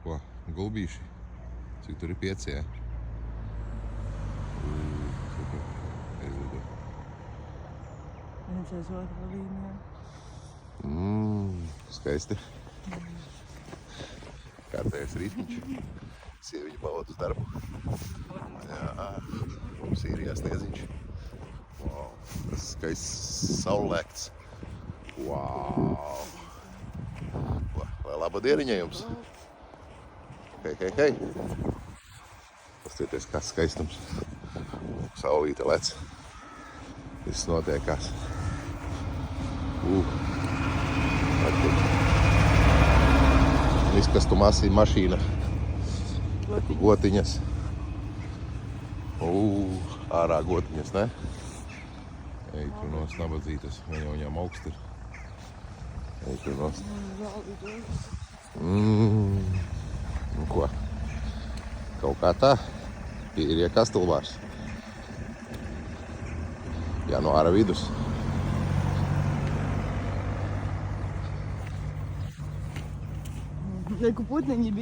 Ko? Gulbīši? Cik tur ir 5, ja? Super. Aizlido. Viens aiz otru līnijā. Skaisti. Kārtējais rītniņš. Sieviņa pavada uz darbu. Jā, mums īrijā snieziņš. Wow, tas skaists saulēkts. Wow. Lai laba dieniņa jums. Hei. Pastieties, kāds skaistums. Saulīte lec. Viss notiekās. Izkastu mašīna. Gotiņas. Ārā gotiņas, ne? Ej, tu nost nabadzītas. Viņam augst ir. Ej, tu nost. Nu ko? Kaut kā tā. Ir iekastilbārs. Jā, no ārā vidus. Neku putniņi bija.